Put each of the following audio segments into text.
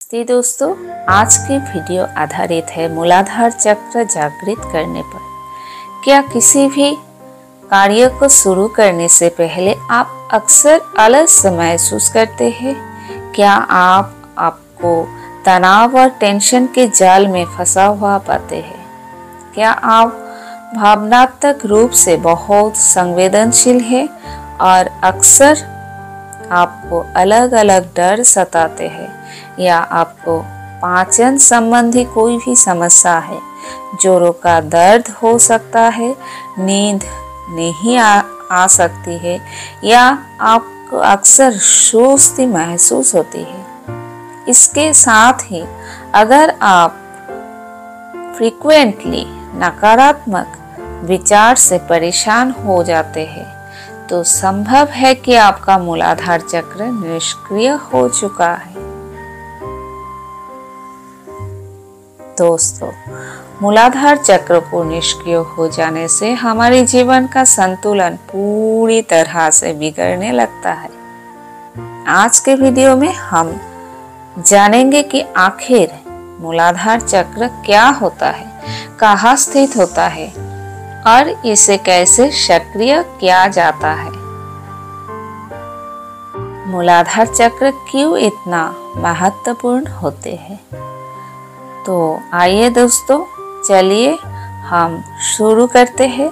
नमस्ते दोस्तों, आज की वीडियो आधारित है मूलाधार चक्र जागृत करने पर। क्या किसी भी कार्य को शुरू करने से पहले आप अक्सर अलस महसूस करते हैं? क्या आप आपको तनाव और टेंशन के जाल में फंसा हुआ पाते हैं? क्या आप भावनात्मक रूप से बहुत संवेदनशील हैं और अक्सर आपको अलग अलग डर सताते हैं, या आपको पाचन संबंधी कोई भी समस्या है? जोड़ों का दर्द हो सकता है, नींद नहीं आ सकती है, या आपको अक्सर सुस्ती महसूस होती है। इसके साथ ही अगर आप फ्रीक्वेंटली नकारात्मक विचार से परेशान हो जाते हैं, तो संभव है कि आपका मूलाधार चक्र निष्क्रिय हो चुका है। दोस्तों, मूलाधार चक्र को निष्क्रिय हो जाने से हमारे जीवन का संतुलन पूरी तरह से बिगड़ने लगता है। आज के वीडियो में हम जानेंगे कि आखिर मूलाधार चक्र क्या होता है, कहाँ स्थित होता है और इसे कैसे सक्रिय किया जाता है। मूलाधार चक्र क्यों इतना महत्वपूर्ण होते हैं? तो आइए दोस्तों, चलिए हम शुरू करते हैं।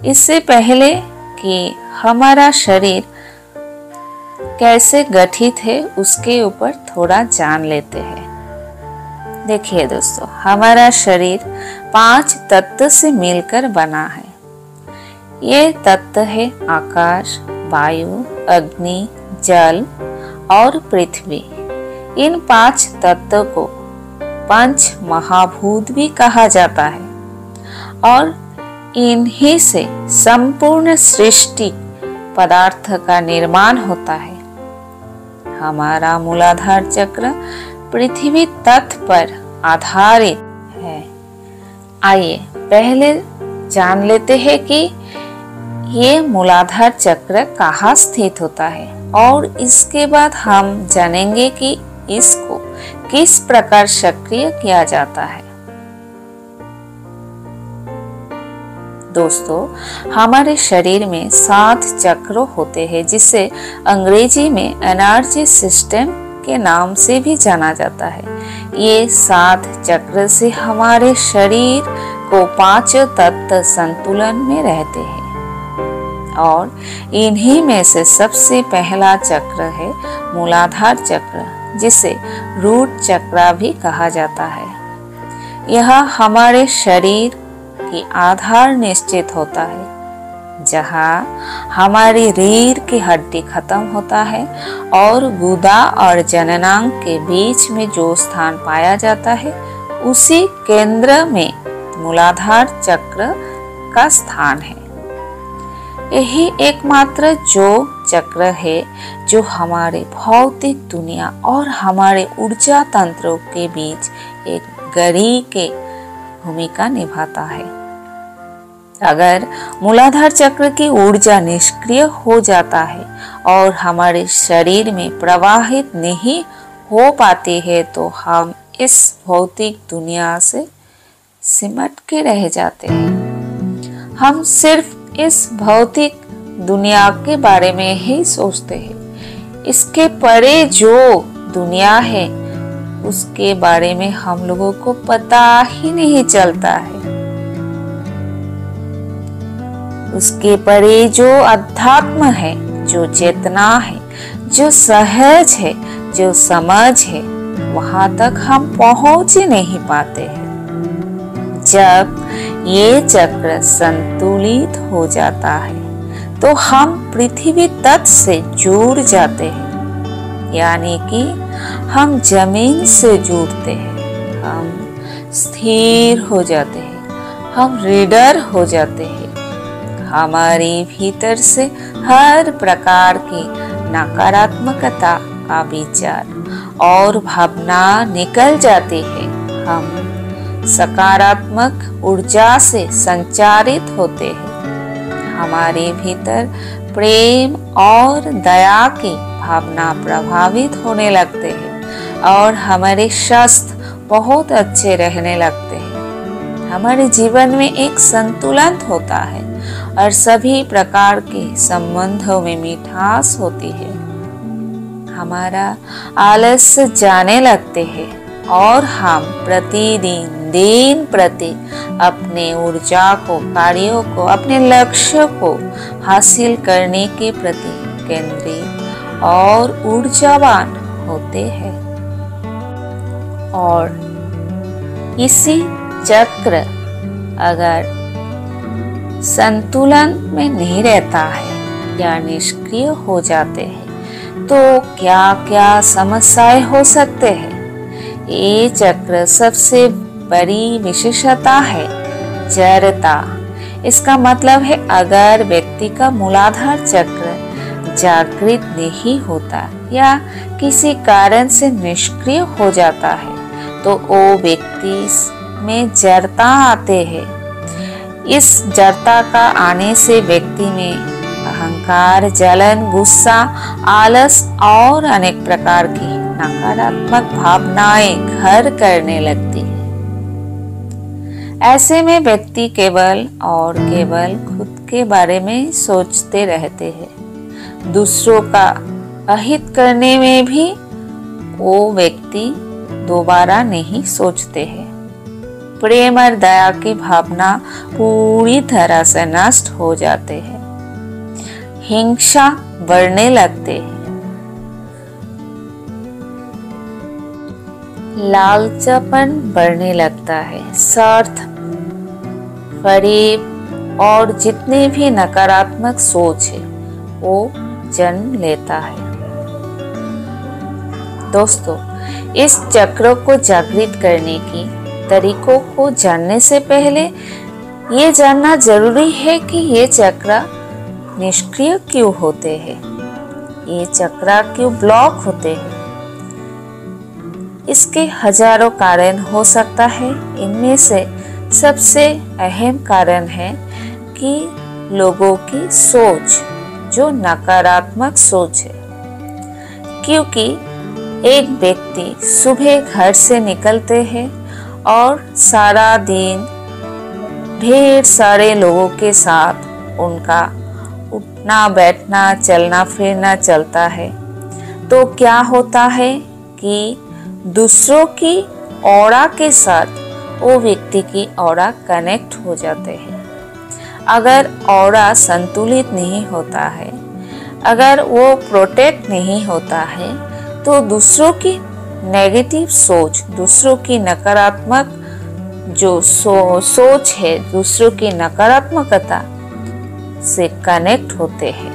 इससे पहले कि हमारा शरीर कैसे गठित है उसके ऊपर थोड़ा जान लेते हैं। देखिए दोस्तों, हमारा शरीर 5 तत्व से मिलकर बना है। ये तत्व है आकाश, वायु, अग्नि, जल और पृथ्वी। इन 5 तत्व को पंच महाभूत भी कहा जाता है और इन्हीं से संपूर्ण सृष्टि पदार्थ का निर्माण होता है। हमारा मूलाधार चक्र पृथ्वी तत्व पर आधारित है। आइए पहले जान लेते हैं कि ये मूलाधार चक्र कहाँ स्थित होता है, और इसके बाद हम जानेंगे कि इसको किस प्रकार सक्रिय किया जाता है। दोस्तों, हमारे शरीर में 7 चक्र होते हैं, जिसे अंग्रेजी में एनर्जी सिस्टम के नाम से भी जाना जाता है। ये 7 चक्र से हमारे शरीर को 5 तत्व संतुलन में रहते हैं, और इन्हीं में से सबसे पहला चक्र है मूलाधार चक्र, जिसे रूट चक्र भी कहा जाता है। यह हमारे शरीर की आधार निश्चित होता है, जहाँ हमारी रीढ़ की हड्डी खत्म होता है और गुदा और जननांग के बीच में जो स्थान पाया जाता है, उसी केंद्र में मूलाधार चक्र का स्थान है। यही एकमात्र जो चक्र है जो हमारे भौतिक दुनिया और हमारे ऊर्जा तंत्रों के बीच एक गढ़ी के भूमिका निभाता है। अगर मूलाधार चक्र की ऊर्जा निष्क्रिय हो जाता है और हमारे शरीर में प्रवाहित नहीं हो पाती है, तो हम इस भौतिक दुनिया से सिमट के रह जाते हैं। हम सिर्फ इस भौतिक दुनिया के बारे में ही सोचते हैं। इसके परे जो दुनिया है, उसके बारे में हम लोगों को पता ही नहीं चलता है। उसके परे जो अध्यात्म है, जो चेतना है, जो सहज है, जो समझ है, वहां तक हम पहुंच ही नहीं पाते हैं। जब ये चक्र संतुलित हो जाता है, तो हम पृथ्वी तत्व से जुड़ जाते हैं, यानी कि हम जमीन से जुड़ते हैं। हम स्थिर हो जाते हैं, हम रीडर हो जाते हैं। हमारे भीतर से हर प्रकार की नकारात्मकता का विचार और भावना निकल जाती है। हम सकारात्मक ऊर्जा से संचारित होते हैं। हमारे भीतर प्रेम और दया की भावना प्रभावित होने लगते हैं। और हमारे स्वास्थ्य बहुत अच्छे रहने लगते हैं। हमारे जीवन में एक संतुलन होता है और सभी प्रकार के संबंधों में मिठास होती है। हमारा आलस्य जाने लगते हैं और हम प्रतिदिन दिन प्रति अपने ऊर्जा को, कार्यों को, अपने लक्ष्य को हासिल करने के प्रति केंद्रित और ऊर्जावान होते हैं। और इसी चक्र अगर संतुलन में नहीं रहता है या निष्क्रिय हो जाते हैं तो क्या क्या समस्याएं हो सकते हैं। ये चक्र सबसे बड़ी विशेषता है जड़ता। इसका मतलब है अगर व्यक्ति का मूलाधार चक्र जागृत नहीं होता या किसी कारण से निष्क्रिय हो जाता है तो वो व्यक्ति में जड़ता आते हैं। इस जड़ता का आने से व्यक्ति में अहंकार, जलन, गुस्सा, आलस और अनेक प्रकार की नकारात्मक भावनाएं घर करने लगती है। ऐसे में व्यक्ति केवल और केवल खुद के बारे में सोचते रहते हैं। दूसरों का अहित करने में भी वो व्यक्ति दोबारा नहीं सोचते हैं। प्रेम और दया की भावना पूरी तरह से नष्ट हो जाते हैं। हिंसा बढ़ने लगते हैं। लालचापन बढ़ने लगता है। स्वार्थ, फरेब और जितनी भी नकारात्मक सोच है वो जन्म लेता है। दोस्तों, इस चक्र को जागृत करने की तरीकों को जानने से पहले ये जानना जरूरी है कि ये चक्र निष्क्रिय क्यों होते हैं, ये चक्र क्यों ब्लॉक होते हैं। इसके हजारों कारण हो सकता है। इनमें से सबसे अहम कारण है कि लोगों की सोच जो नकारात्मक सोच है। क्योंकि एक व्यक्ति सुबह घर से निकलते हैं और सारा दिन ढेर सारे लोगों के साथ उनका उठना बैठना चलना फिरना चलता है तो क्या होता है कि दूसरों की ऑरा के साथ वो व्यक्ति की ऑरा कनेक्ट हो जाते हैं। अगर ऑरा संतुलित नहीं होता है, अगर वो प्रोटेक्ट नहीं होता है तो दूसरों की नेगेटिव सोच, दूसरों की नकारात्मक जो सोच है, दूसरों की नकारात्मकता से कनेक्ट होते हैं।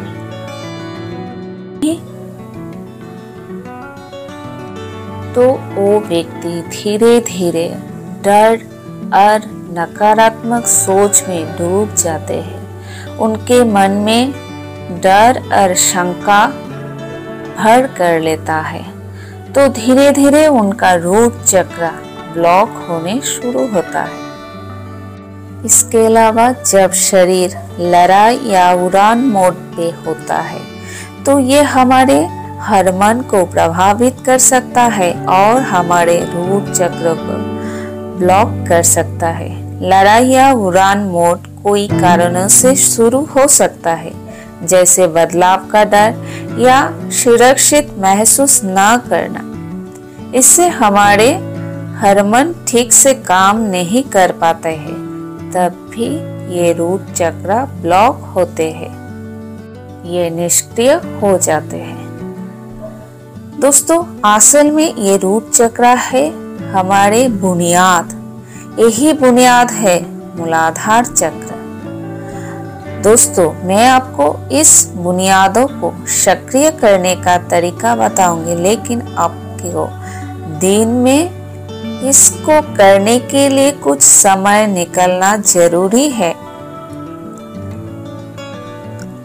तो वो व्यक्ति धीरे धीरे डर और नकारात्मक सोच में डूब जाते हैं। उनके मन में डर और शंका भर कर लेता है तो धीरे धीरे उनका रूट चक्र ब्लॉक होने शुरू होता है। इसके अलावा जब शरीर लड़ाई या उड़ान मोड पे होता है तो ये हमारे हार्मोन को प्रभावित कर सकता है और हमारे रूट चक्र को ब्लॉक कर सकता है। लड़ाई या उड़ान मोड कोई कारणों से शुरू हो सकता है, जैसे बदलाव का डर या सुरक्षित महसूस न करना। इससे हमारे हार्मोन ठीक से काम नहीं कर पाते हैं, तब भी ये रूट चक्र ब्लॉक होते हैं, ये निष्क्रिय हो जाते हैं। दोस्तों, असल में ये रूट चक्र है हमारे बुनियाद, यही बुनियाद है मूलाधार चक्र। दोस्तों, मैं आपको इस बुनियादों को सक्रिय करने का तरीका बताऊंगी, लेकिन आपको दिन में इसको करने के लिए कुछ समय निकालना जरूरी है।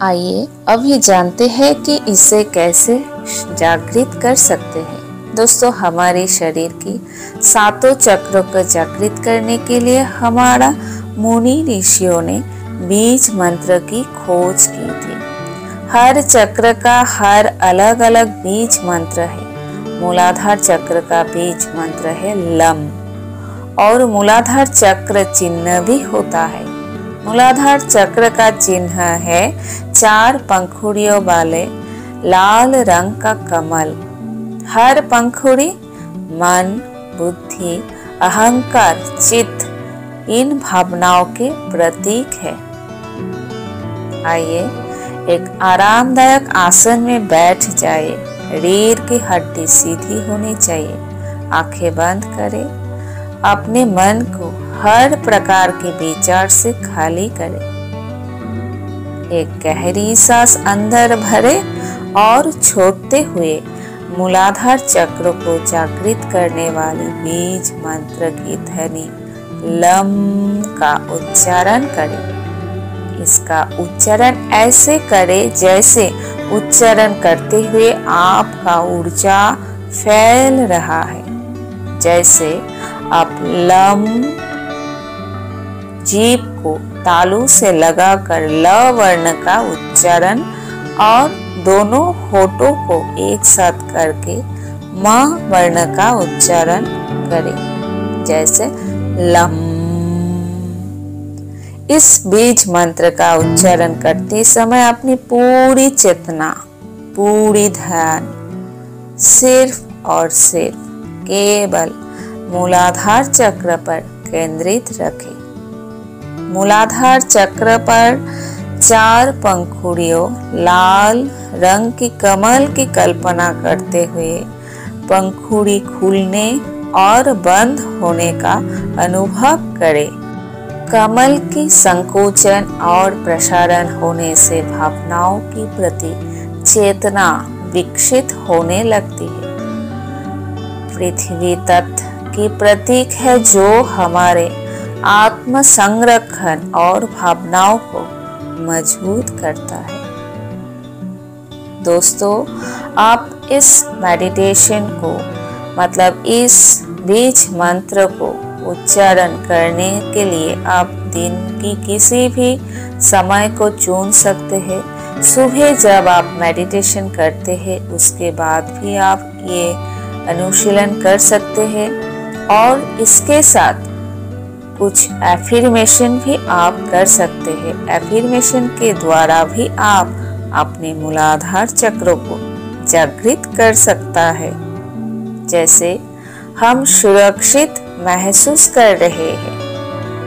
आइए अभी जानते हैं कि इसे कैसे जागृत कर सकते हैं। दोस्तों, हमारे शरीर की सातों चक्रों को जागृत करने के लिए हमारा मुनि ऋषियों ने बीज मंत्र की खोज की थी। हर चक्र का हर अलग अलग बीज मंत्र है मूलाधार चक्र का बीज मंत्र है लम, और मूलाधार चक्र चिन्ह भी होता है। मूलाधार चक्र का चिन्ह है 4 पंखुड़ियों वाले लाल रंग का कमल। हर पंखुड़ी मन, बुद्धि, अहंकार, चित्त इन भावनाओं के प्रतीक है। आइए एक आरामदायक आसन में बैठ जाइए। रीढ़ की हड्डी सीधी होनी चाहिए। आंखें बंद करें। अपने मन को हर प्रकार के विचार से खाली करें। एक गहरी सांस अंदर भरे और छोड़ते हुए मूलाधार चक्र को जागृत करने वाली बीज मंत्र की ध्वनि लम का उच्चारण करें। इसका उच्चारण ऐसे करें जैसे उच्चारण करते हुए आपका ऊर्जा फैल रहा है। जैसे आप लम जीभ को तालू से लगाकर ल वर्ण का उच्चारण और दोनों होठों को एक साथ करके म वर्ण का उच्चारण करें। जैसे लम। इस बीज मंत्र का उच्चारण करते समय अपनी पूरी चेतना, पूरी ध्यान सिर्फ और सिर्फ केवल मूलाधार चक्र पर केंद्रित रखें। मूलाधार चक्र पर 4 पंखुड़ियों लाल रंग की कमल की कल्पना करते हुए पंखुड़ी खुलने और बंद होने का अनुभव करें। कमल की संकोचन और प्रसारण होने से भावनाओं की प्रति चेतना विकसित होने लगती है। पृथ्वी तत्व की प्रतीक है जो हमारे आत्म संरक्षण और भावनाओं को मजबूत करता है। दोस्तों, आप इस मेडिटेशन को मतलब इस बीज मंत्र को उच्चारण करने के लिए आप दिन की किसी भी समय को चुन सकते हैं। सुबह जब आप मेडिटेशन करते हैं उसके बाद भी आप ये अनुशीलन कर सकते हैं, और इसके साथ कुछ एफर्मेशन भी आप कर सकते हैं। एफर्मेशन के द्वारा भी आप अपने मूलाधार चक्र को जागृत कर सकता है। जैसे हम सुरक्षित महसूस कर रहे हैं,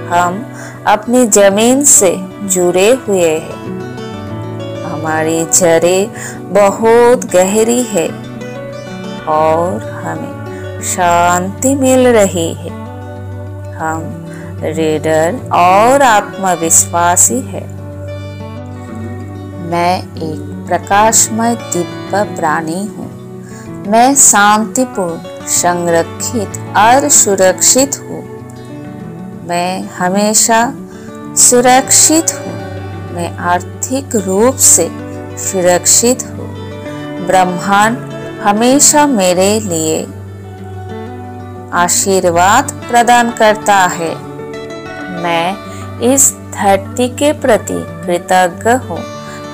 हम अपनी जमीन से जुड़े हुए हैं, हमारी जड़ें बहुत गहरी है और हमें शांति मिल रही है। हम रीडर और आत्मविश्वासी है। मैं एक प्रकाशमय दिव्य प्राणी हूँ। मैं शांतिपूर्ण, संरक्षित और सुरक्षित हूँ। मैं हमेशा सुरक्षित हूँ। मैं आर्थिक रूप से सुरक्षित हूँ। ब्रह्मांड हमेशा मेरे लिए आशीर्वाद प्रदान करता है। मैं इस धरती के प्रति कृतज्ञ हूँ।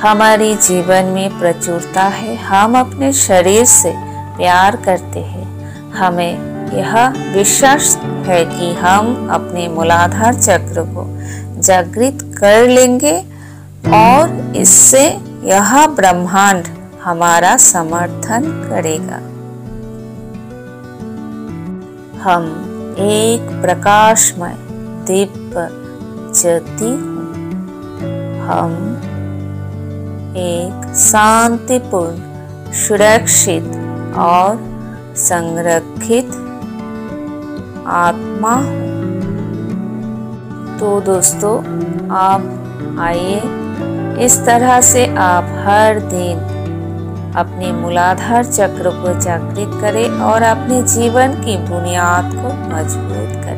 हमारी जीवन में प्रचुरता है। हम अपने शरीर से प्यार करते हैं। हमें यह विश्वास है कि हम अपने मूलाधार चक्र को जागृत कर लेंगे और इससे यह ब्रह्मांड हमारा समर्थन करेगा। हम एक प्रकाशमय दिव्य ज्योति हूँ। हम एक शांतिपूर्ण, सुरक्षित और संरक्षित आत्मा हूँ। तो दोस्तों, आप आइए इस तरह से आप हर दिन अपने मूलाधार चक्र को जागृत करें और अपने जीवन की बुनियाद को मजबूत करें।